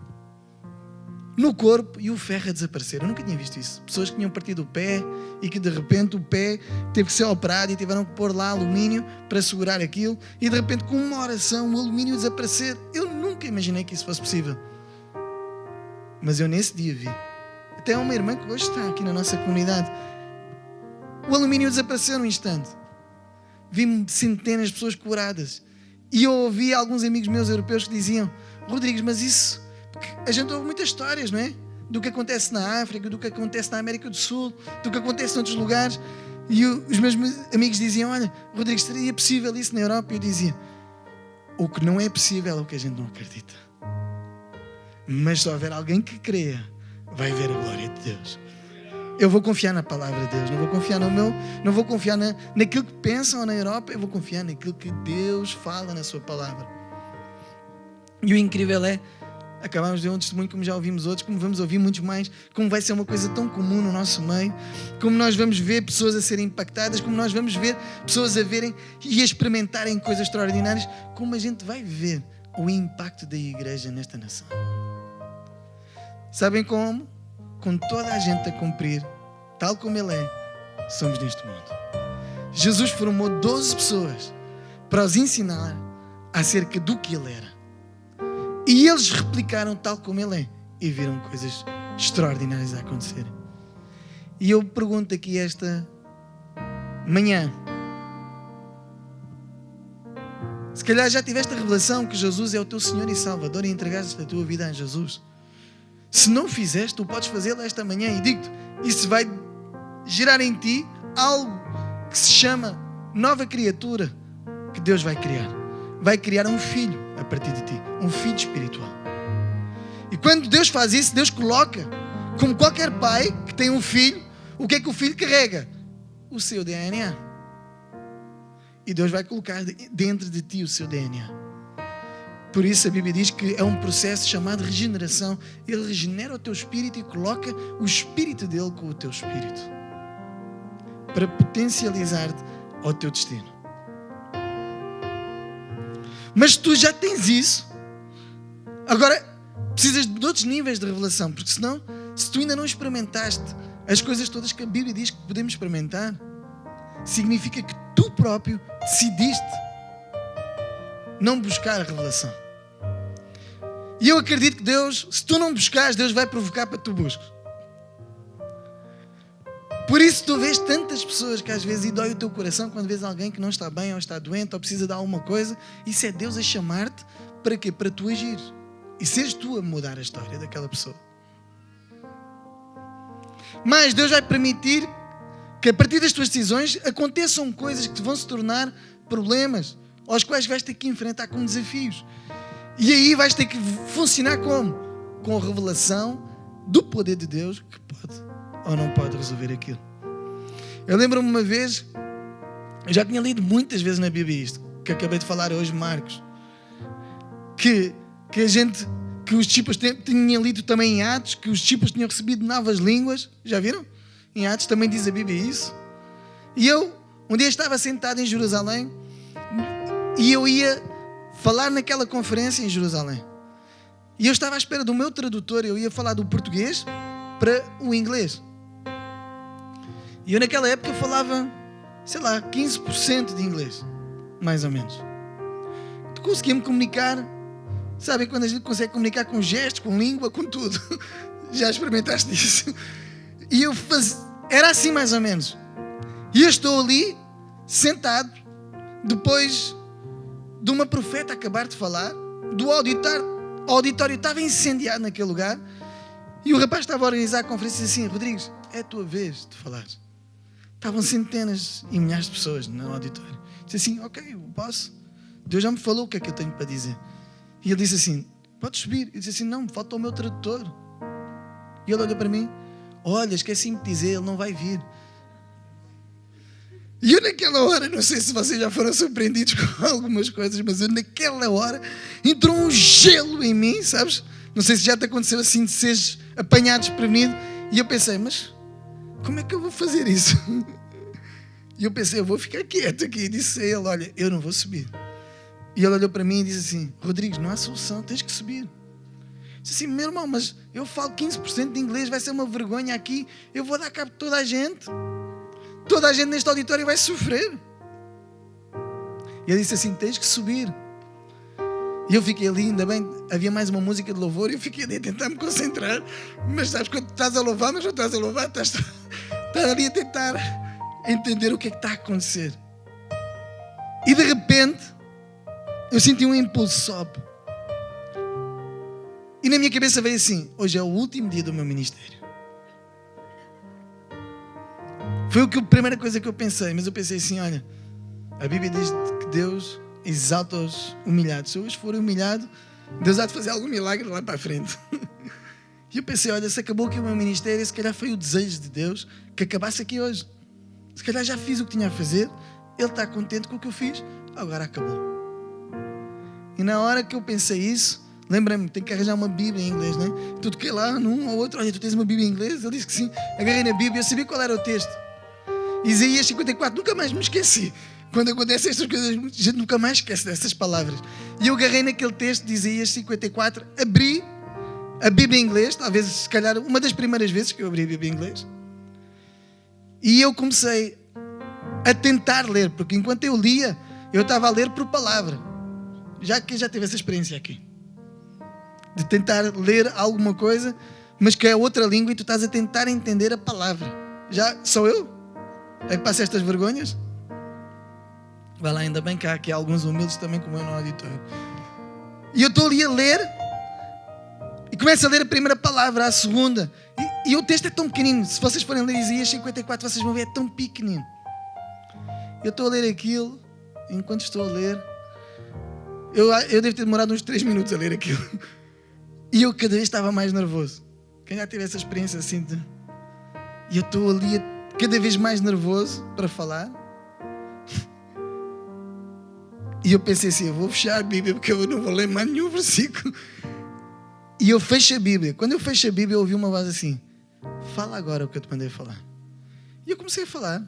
A: no corpo e o ferro a desaparecer. Eu nunca tinha visto isso. Pessoas que tinham partido o pé e que de repente o pé teve que ser operado e tiveram que pôr lá alumínio para segurar aquilo e de repente com uma oração o alumínio desaparecer. Eu nunca imaginei que isso fosse possível. Mas eu nesse dia vi. Até uma irmã que hoje está aqui na nossa comunidade. O alumínio desapareceu num instante. Vi centenas de pessoas curadas. E eu ouvi alguns amigos meus europeus que diziam: Rodrigues, mas isso... Porque a gente ouve muitas histórias, não é? Do que acontece na África, do que acontece na América do Sul, do que acontece noutros lugares. E os meus amigos diziam: olha, Rodrigo, seria possível isso na Europa? E eu dizia: o que não é possível é o que a gente não acredita. Mas se houver alguém que creia, vai ver a glória de Deus. Eu vou confiar na palavra de Deus, não vou confiar não vou confiar naquilo que pensam na Europa, eu vou confiar naquilo que Deus fala na sua palavra. E o incrível é, acabamos de ver um testemunho, como já ouvimos outros, como vamos ouvir muitos mais, como vai ser uma coisa tão comum no nosso meio, como nós vamos ver pessoas a serem impactadas, como nós vamos ver pessoas a verem e a experimentarem coisas extraordinárias, como a gente vai ver o impacto da igreja nesta nação. Sabem como? Com toda a gente a cumprir, tal como Ele é, somos neste mundo. Jesus formou 12 pessoas para os ensinar acerca do que Ele era. E eles replicaram tal como Ele é e viram coisas extraordinárias a acontecer. E eu pergunto aqui esta manhã, se Se calhar já tiveste a revelação que Jesus é o teu Senhor e Salvador e entregaste a tua vida a Jesus. Se não fizeste, tu podes fazê-lo esta manhã e digo-te, isso vai gerar em ti algo que se chama nova criatura que Deus vai criar. Vai criar um filho a partir de ti, um filho espiritual. E quando Deus faz isso, Deus coloca, como qualquer pai que tem um filho, o que é que o filho carrega? O seu DNA. E Deus vai colocar dentro de ti o seu DNA. Por isso a Bíblia diz que é um processo chamado regeneração. Ele regenera o teu espírito e coloca o espírito dele com o teu espírito, para potencializar-te ao teu destino. Mas tu já tens isso. Agora precisas de outros níveis de revelação, porque senão, se tu ainda não experimentaste as coisas todas que a Bíblia diz que podemos experimentar, significa que tu próprio decidiste não buscar a revelação. E eu acredito que Deus, se tu não buscares, Deus vai provocar para que tu busques. Por isso tu vês tantas pessoas que às vezes dói o teu coração quando vês alguém que não está bem ou está doente ou precisa de alguma coisa. Isso é Deus a chamar-te para quê? Para tu agir. E seres tu a mudar a história daquela pessoa. Mas Deus vai permitir que a partir das tuas decisões aconteçam coisas que vão se tornar problemas, aos quais vais ter que enfrentar como desafios. E aí vais ter que funcionar como? Com a revelação do poder de Deus que pode ou não pode resolver aquilo. Eu lembro-me uma vez, eu já tinha lido muitas vezes na Bíblia isto, que acabei de falar hoje, Marcos, que os discípulos tinham lido também em Atos, que os discípulos tinham recebido novas línguas. Já viram? Em Atos também diz a Bíblia isso. E eu, um dia estava sentado em Jerusalém e eu ia falar naquela conferência em Jerusalém. E eu estava à espera do meu tradutor, eu ia falar do português para o inglês. E eu naquela época falava, 15% de inglês, mais ou menos. Conseguia-me comunicar, sabem quando a gente consegue comunicar com gestos, com língua, com tudo. Já experimentaste isso? E era assim mais ou menos. E eu estou ali, sentado, depois de uma profeta acabar de falar, o auditório estava incendiado naquele lugar, e o rapaz estava a organizar a conferência e disse assim: Rodrigues, é a tua vez de falar. Estavam centenas e milhares de pessoas no auditório. Disse assim: ok, eu posso. Deus já me falou o que é que eu tenho para dizer. E ele disse assim: podes subir. Eu disse assim: não, falta o meu tradutor. E ele olhou para mim: olha, esqueci-me de dizer, ele não vai vir. E eu naquela hora, não sei se vocês já foram surpreendidos com algumas coisas, mas eu naquela hora entrou um gelo em mim, sabes? Não sei se já te aconteceu assim, de seres apanhado desprevenido. E eu pensei: mas como é que eu vou fazer isso? E eu pensei: eu vou ficar quieto aqui. E disse a ele: olha, eu não vou subir. E ele olhou para mim e disse assim: Rodrigues, não há solução, tens que subir. Disse assim: meu irmão, mas eu falo 15% de inglês, vai ser uma vergonha aqui, eu vou dar cabo de toda a gente. Toda a gente neste auditório vai sofrer. E ele disse assim: tens que subir. E eu fiquei ali, ainda bem, havia mais uma música de louvor, e eu fiquei ali a tentar me concentrar. Mas sabes, quando estás a louvar, mas não estás a louvar, estás ali a tentar entender o que é que está a acontecer. E de repente, eu senti um impulso sobe. E na minha cabeça veio assim: hoje é o último dia do meu ministério. Foi a primeira coisa que eu pensei. Mas eu pensei assim: olha, a Bíblia diz que Deus exalta os humilhados. Se eu hoje for humilhado, Deus há de fazer algum milagre lá para a frente. E eu pensei: olha, se acabou aqui o meu ministério, se calhar foi o desejo de Deus que acabasse aqui hoje. Se calhar já fiz o que tinha a fazer, Ele está contente com o que eu fiz, agora acabou. E na hora que eu pensei isso, lembrei-me, tenho que arranjar uma Bíblia em inglês, né? Tu toquei lá num ou outro: olha, tu tens uma Bíblia em inglês? Ele disse que sim. Agarrei na Bíblia, eu sabia qual era o texto. Isaías 54, nunca mais me esqueci. Quando acontecem estas coisas, a gente nunca mais esquece dessas palavras. E eu agarrei naquele texto de Isaías 54, abri a Bíblia em inglês, talvez, se calhar, uma das primeiras vezes que eu abri a Bíblia em inglês. E eu comecei a tentar ler, porque enquanto eu lia, eu estava a ler por palavra. Já teve essa experiência aqui. De tentar ler alguma coisa, mas que é outra língua e tu estás a tentar entender a palavra. Já sou eu? É que passo estas vergonhas? Vai lá, ainda bem que há aqui alguns humildes também como eu no auditório. E eu estou ali a ler e começo a ler a primeira palavra, a segunda. E o texto é tão pequenino. Se vocês forem ler Isaías 54, vocês vão ver, é tão pequenino. Eu estou a ler aquilo, enquanto estou a ler, eu devo ter demorado uns 3 minutos a ler aquilo. E eu cada vez estava mais nervoso. Quem já teve essa experiência assim? E eu estou ali cada vez mais nervoso para falar. E eu pensei assim, eu vou fechar a Bíblia porque eu não vou ler mais nenhum versículo. E eu fecho a Bíblia. Quando eu fecho a Bíblia, eu ouvi uma voz assim, fala agora o que eu te mandei falar. E eu comecei a falar.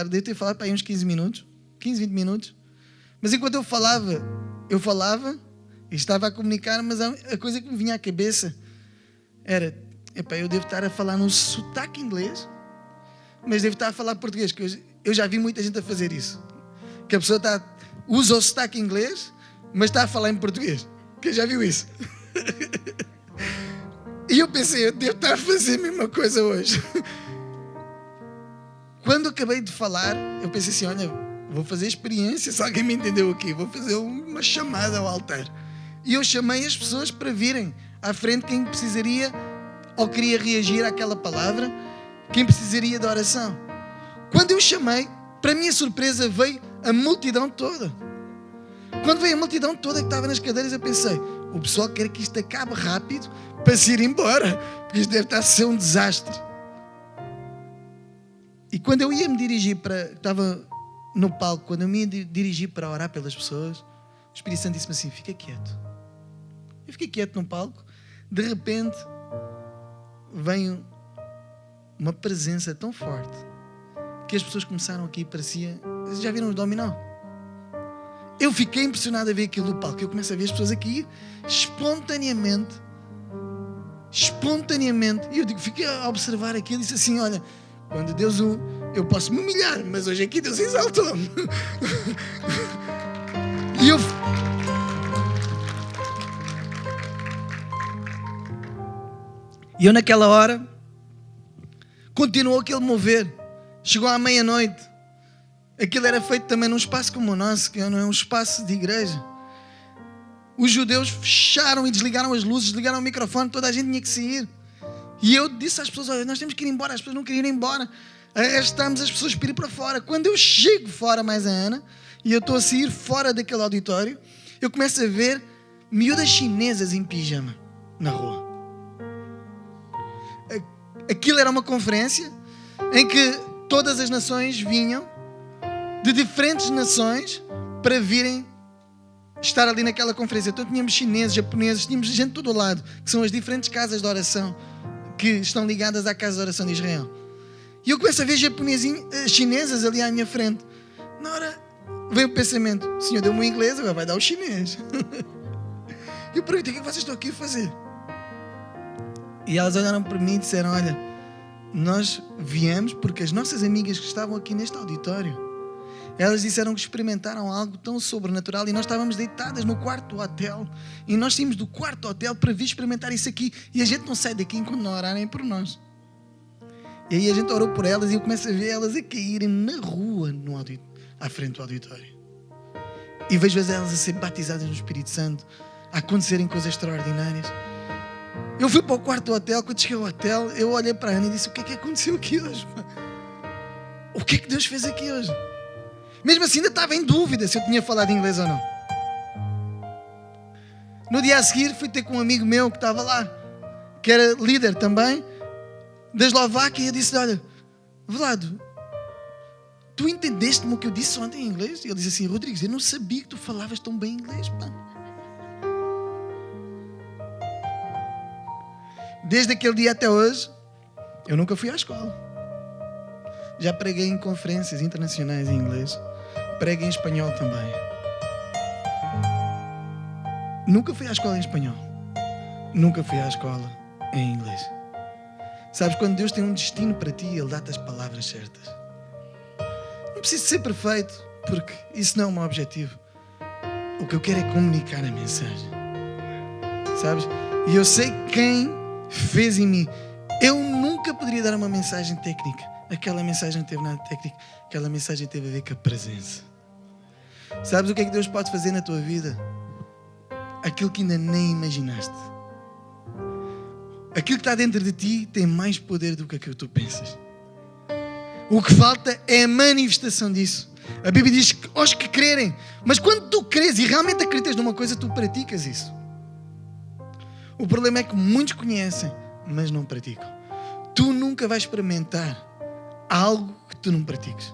A: Devo ter falado para aí uns 15 minutos, 20 minutos. Mas enquanto eu falava e estava a comunicar, mas a coisa que me vinha à cabeça era, eu devo estar a falar num sotaque inglês, mas devo estar a falar português, que eu já vi muita gente a fazer isso. Que a pessoa usa o sotaque inglês, mas está a falar em português. Quem já viu isso? E eu pensei, eu devo estar a fazer a mesma coisa hoje. Quando acabei de falar, eu pensei assim, olha, vou fazer experiência, se alguém me entendeu aqui, vou fazer uma chamada ao altar. E eu chamei as pessoas para virem à frente, quem precisaria ou queria reagir àquela palavra, quem precisaria de oração. Quando eu chamei, para minha surpresa, veio a multidão toda. Quando veio a multidão toda que estava nas cadeiras, eu pensei, o pessoal quer que isto acabe rápido para se ir embora, porque isto deve estar a ser um desastre. E quando eu ia me dirigir estava no palco, quando eu me ia dirigir para orar pelas pessoas, o Espírito Santo disse-me assim, fica quieto. Eu fiquei quieto no palco, de repente veio uma presença tão forte que as pessoas começaram aqui, parecia, já viram os dominó? Eu fiquei impressionado a ver aquilo no palco, eu começo a ver as pessoas aqui espontaneamente, e eu fiquei a observar aquilo e disse assim, olha, quando Deus eu posso me humilhar, mas hoje aqui Deus exaltou-me. E eu naquela hora continuou aquele mover. Chegou à meia-noite. Aquilo era feito também num espaço como o nosso, que não é um espaço de igreja. Os judeus fecharam e desligaram as luzes, desligaram o microfone, toda a gente tinha que sair. E eu disse às pessoas, olha, nós temos que ir embora. As pessoas não queriam ir embora. Arrastamos as pessoas para ir para fora. Quando eu chego fora, mais a Ana, e eu estou a sair fora daquele auditório, eu começo a ver miúdas chinesas em pijama na rua. Aquilo era uma conferência em que todas as nações vinham, de diferentes nações, para virem estar ali naquela conferência. Então tínhamos chineses, japoneses, tínhamos gente de todo o lado, que são as diferentes casas de oração que estão ligadas à casa de oração de Israel. E eu começo a ver chinesas ali à minha frente. Na hora vem o pensamento, o Senhor deu-me o inglês, agora vai dar o chinês. E eu perguntei, o que é que vocês estão aqui a fazer? E elas olharam para mim e disseram, olha, nós viemos porque as nossas amigas que estavam aqui neste auditório, elas disseram que experimentaram algo tão sobrenatural e nós estávamos deitadas no quarto do hotel e nós saímos do quarto do hotel para vir experimentar isso aqui e a gente não sai daqui enquanto não orarem por nós. E aí a gente orou por elas e eu começo a ver elas a caírem na rua à frente do auditório. E vejo elas a ser batizadas no Espírito Santo, a acontecerem coisas extraordinárias. Eu fui para o quarto do hotel, quando cheguei ao hotel, eu olhei para a Ana e disse, o que é que aconteceu aqui hoje? O que é que Deus fez aqui hoje? Mesmo assim ainda estava em dúvida se eu tinha falado inglês ou não. No dia a seguir fui ter com um amigo meu que estava lá, que era líder também, da Eslováquia, e eu disse, olha, Vlado, tu entendeste-me o que eu disse ontem em inglês? E ele disse assim, Rodrigues, eu não sabia que tu falavas tão bem inglês, pá. Desde aquele dia até hoje, eu nunca fui à escola. Já preguei em conferências internacionais em inglês. Prego em espanhol também. Nunca fui à escola em espanhol. Nunca fui à escola em inglês. Sabes, quando Deus tem um destino para ti, Ele dá-te as palavras certas. Não preciso ser perfeito, porque isso não é o meu objetivo. O que eu quero é comunicar a mensagem. Sabes? E eu sei quem fez em mim. Eu nunca poderia dar uma mensagem técnica. aquela mensagem não teve nada de técnico, aquela mensagem teve a ver com a presença. Sabes o que é que Deus pode fazer na tua vida? Aquilo que ainda nem imaginaste. Aquilo que está dentro de ti tem mais poder do que aquilo que tu pensas. O que falta é a manifestação disso. A Bíblia diz que aos que crerem, mas quando tu crês e realmente acreditas numa coisa, tu praticas isso. O problema é que muitos conhecem, mas não praticam. Tu nunca vais experimentar algo que tu não pratiques.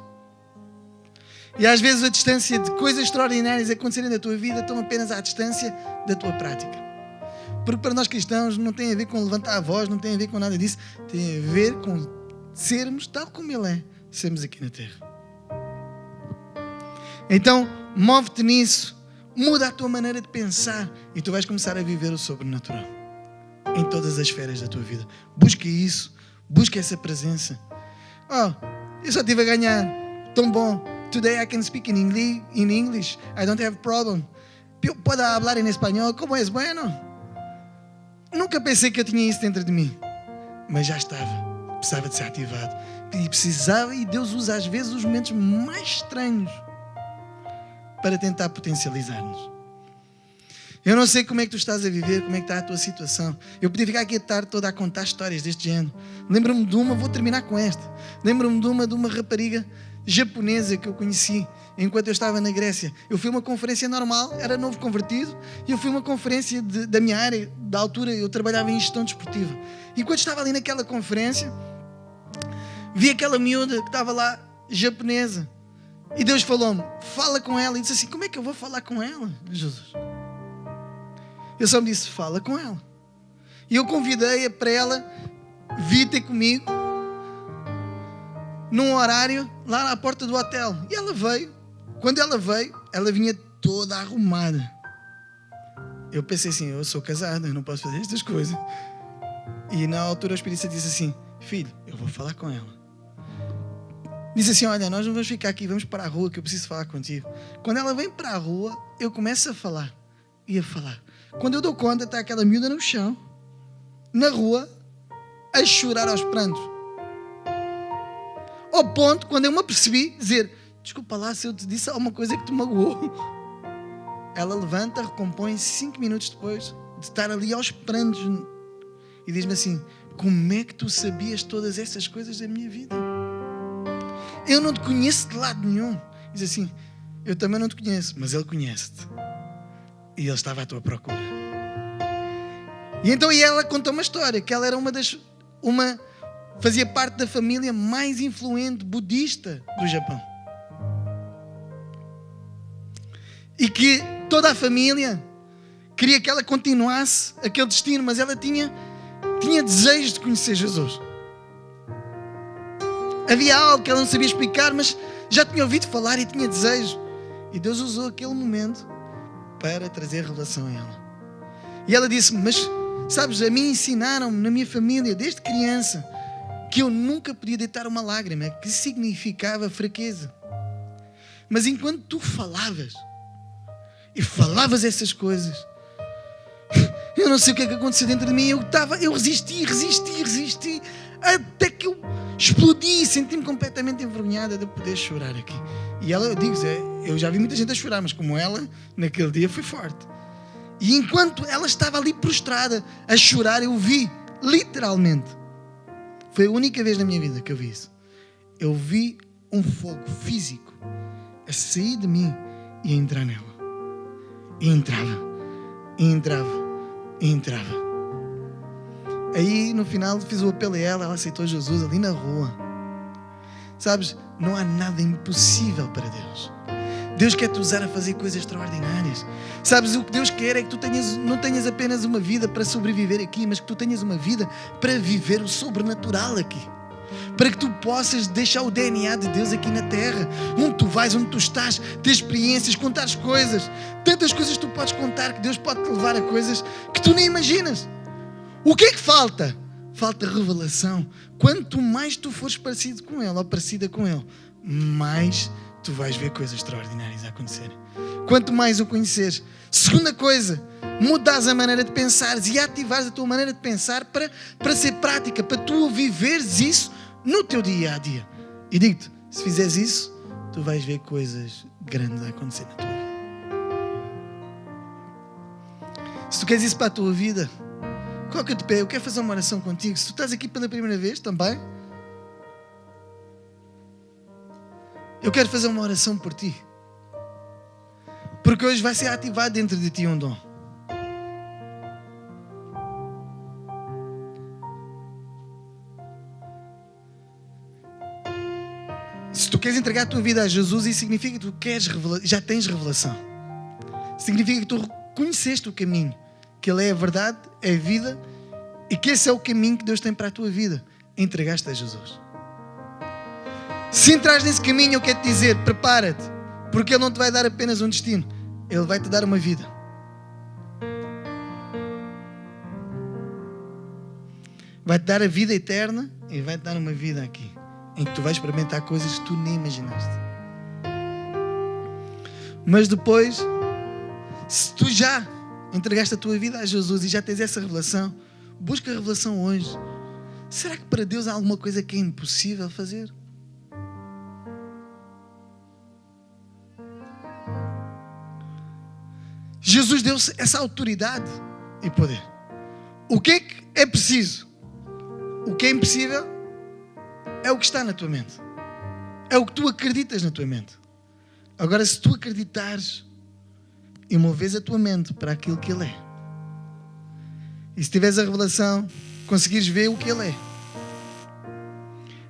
A: E às vezes a distância de coisas extraordinárias acontecerem na tua vida estão apenas à distância da tua prática. Porque para nós cristãos não tem a ver com levantar a voz, não tem a ver com nada disso. Tem a ver com sermos tal como Ele é, sermos aqui na terra. Então, move-te nisso, muda a tua maneira de pensar e tu vais começar a viver o sobrenatural em todas as esferas da tua vida. Busca isso, busca essa presença. Eu só estive a ganhar, tão bom. Today I can speak in English. I don't have problem. Puedo hablar en español. ¿Cómo es bueno? Nunca pensei que eu tinha isso dentro de mim. Mas já estava. Precisava de ser ativado. E Deus usa às vezes os momentos mais estranhos para tentar potencializar-nos. Eu não sei como é que tu estás a viver, como é que está a tua situação. Eu podia ficar aqui a tarde toda a contar histórias deste género. Lembro-me de uma, vou terminar com esta. Lembro-me de uma rapariga japonesa que eu conheci enquanto eu estava na Grécia. Eu fui a uma conferência normal, era novo convertido, e eu fui a uma conferência da minha área, da altura eu trabalhava em gestão desportiva. E quando estava ali naquela conferência, vi aquela miúda que estava lá, japonesa, e Deus falou-me, fala com ela, e disse assim, como é que eu vou falar com ela, Jesus? Eu só me disse, fala com ela. E eu convidei-a para ela vir ter comigo num horário lá à porta do hotel. E ela veio. Quando ela veio, ela vinha toda arrumada. Eu pensei assim, eu sou casado, eu não posso fazer estas coisas. E na altura o Espírito Santo disse assim, filho, eu vou falar com ela. Disse assim, olha, nós não vamos ficar aqui, vamos para a rua que eu preciso falar contigo. Quando ela vem para a rua, eu começo a falar. E a falar. Quando eu dou conta, está aquela miúda no chão, na rua, a chorar aos prantos. Ao ponto, quando eu me apercebi, dizer, desculpa lá se eu te disse alguma coisa que te magoou. Ela levanta, recompõe 5 minutos depois de estar ali aos prantos e diz-me assim, como é que tu sabias todas essas coisas da minha vida? Eu não te conheço de lado nenhum. Diz assim, eu também não te conheço, mas Ele conhece-te. E Ele estava à tua procura. E então ela contou uma história, que ela era fazia parte da família mais influente budista do Japão. E que toda a família queria que ela continuasse aquele destino, mas ela tinha desejo de conhecer Jesus. Havia algo que ela não sabia explicar, mas já tinha ouvido falar e tinha desejo. E Deus usou aquele momento para trazer revelação a ela. E ela disse, mas sabes, a mim ensinaram-me na minha família, desde criança, que eu nunca podia deitar uma lágrima, que significava fraqueza. Mas enquanto tu falavas essas coisas, eu não sei o que é que aconteceu dentro de mim, eu resisti, até que eu explodi e senti-me completamente envergonhada de poder chorar aqui. E ela, eu já vi muita gente a chorar, mas como ela, naquele dia foi forte. E enquanto ela estava ali prostrada a chorar, eu vi, literalmente, foi a única vez na minha vida que eu vi isso. Eu vi um fogo físico a sair de mim e a entrar nela. E entrava. Aí no final fiz o apelo a ela, ela aceitou Jesus ali na rua. Sabes, não há nada impossível para Deus. Deus quer te usar a fazer coisas extraordinárias. Sabes, o que Deus quer é que tu não tenhas apenas uma vida para sobreviver aqui, mas que tu tenhas uma vida para viver o sobrenatural aqui. Para que tu possas deixar o DNA de Deus aqui na terra. Onde tu vais, onde tu estás, ter experiências, contar as coisas. Tantas coisas que tu podes contar que Deus pode te levar a coisas que tu nem imaginas. O que é que falta? Falta revelação. Quanto mais tu fores parecido com Ele ou parecida com Ele, mais tu vais ver coisas extraordinárias a acontecerem. Quanto mais o conheceres. Segunda coisa, mudares a maneira de pensares e ativares a tua maneira de pensar para ser prática, para tu viveres isso no teu dia a dia. E digo-te, se fizeres isso, tu vais ver coisas grandes a acontecer na tua vida. Se tu queres isso para a tua vida, coloca de pé, eu quero fazer uma oração contigo. Se tu estás aqui pela primeira vez também, eu quero fazer uma oração por ti. Porque hoje vai ser ativado dentro de ti um dom. Se tu queres entregar a tua vida a Jesus, isso significa que tu já tens revelação. Significa que tu reconheceste o caminho, que Ele é a verdade, é a vida, e que esse é o caminho que Deus tem para a tua vida. Entregaste a Jesus. Se entras nesse caminho, eu quero te dizer, prepara-te, porque Ele não te vai dar apenas um destino, Ele vai te dar uma vida. Vai-te dar a vida eterna e vai-te dar uma vida aqui, em que tu vais experimentar coisas que tu nem imaginaste. Mas depois, se tu já entregaste a tua vida a Jesus e já tens essa revelação, busca a revelação hoje. Será que para Deus há alguma coisa que é impossível fazer? Jesus deu-se essa autoridade e poder. O que é preciso? O que é impossível é o que está na tua mente. É o que tu acreditas na tua mente. Agora, se tu acreditares e moves a tua mente para aquilo que Ele é, e se tiveres a revelação, conseguires ver o que Ele é,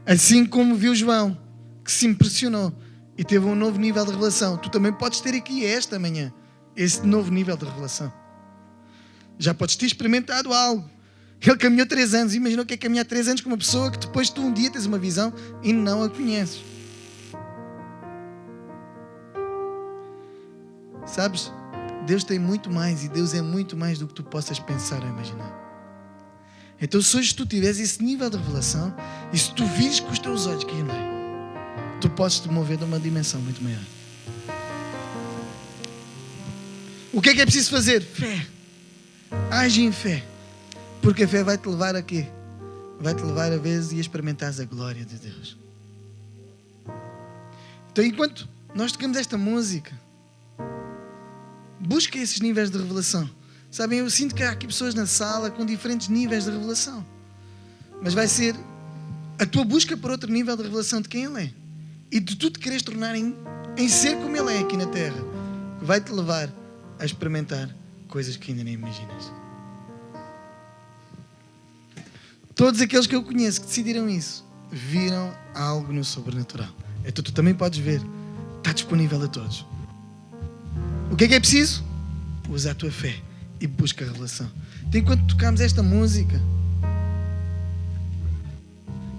A: assim como viu João, que se impressionou e teve um novo nível de revelação, tu também podes ter aqui esta manhã esse novo nível de revelação. Já podes ter experimentado algo. Ele caminhou 3 anos. Imagina o que é caminhar 3 anos com uma pessoa que depois tu um dia tens uma visão e não a conheces. Sabes? Deus tem muito mais e Deus é muito mais do que tu possas pensar ou imaginar. Então, se hoje tu tiveres esse nível de revelação e se tu vires com os teus olhos que Ele é, tu podes te mover de uma dimensão muito maior. O que é preciso fazer? Fé. Age em fé. Porque a fé vai-te levar a quê? Vai-te levar a vezes e a experimentares a glória de Deus. Então, enquanto nós tocamos esta música, busca esses níveis de revelação. Sabem, eu sinto que há aqui pessoas na sala com diferentes níveis de revelação. Mas vai ser a tua busca por outro nível de revelação de quem Ele é. E de tu te quereres tornar em ser como Ele é aqui na terra, que vai-te levar a experimentar coisas que ainda nem imaginas. Todos aqueles que eu conheço que decidiram isso, viram algo no sobrenatural. Então tu também podes ver. Está disponível a todos. O que é preciso? Usa a tua fé e busca a revelação. Então, enquanto tocamos esta música,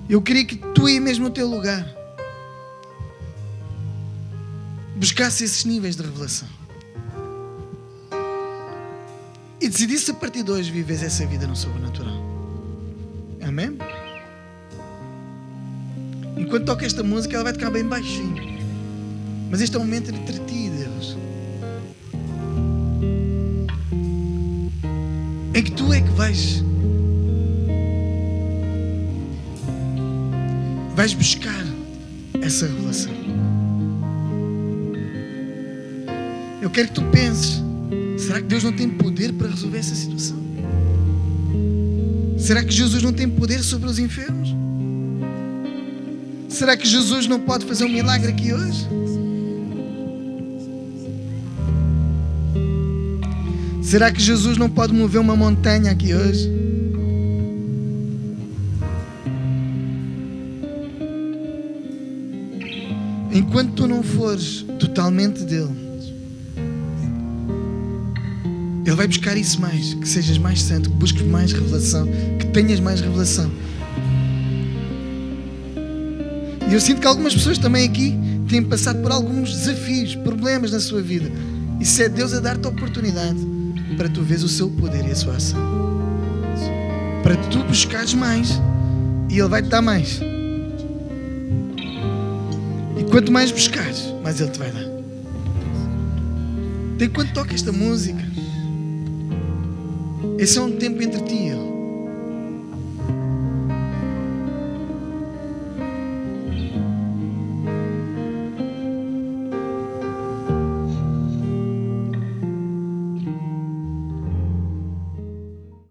A: eu queria que tu aí mesmo no teu lugar buscasse esses níveis de revelação. E decidisse a partir de hoje viveres essa vida no sobrenatural. Amém? Enquanto toca esta música, ela vai tocar bem baixinho. Mas este é um momento entre ti e Deus, em que tu é que vais buscar essa revelação. Eu quero que tu penses: será que Deus não tem poder para resolver essa situação? Será que Jesus não tem poder sobre os enfermos? Será que Jesus não pode fazer um milagre aqui hoje? Será que Jesus não pode mover uma montanha aqui hoje? Enquanto tu não fores totalmente dele, Ele vai buscar isso mais, que sejas mais santo, que busques mais revelação, que tenhas mais revelação. E eu sinto que algumas pessoas também aqui têm passado por alguns desafios, problemas na sua vida. Isso é Deus a dar-te a oportunidade para tu veres o seu poder e a sua ação. Para tu buscares mais e Ele vai-te dar mais. E quanto mais buscares, mais Ele te vai dar. Então, enquanto toca esta música, esse é um tempo entre ti e Ele.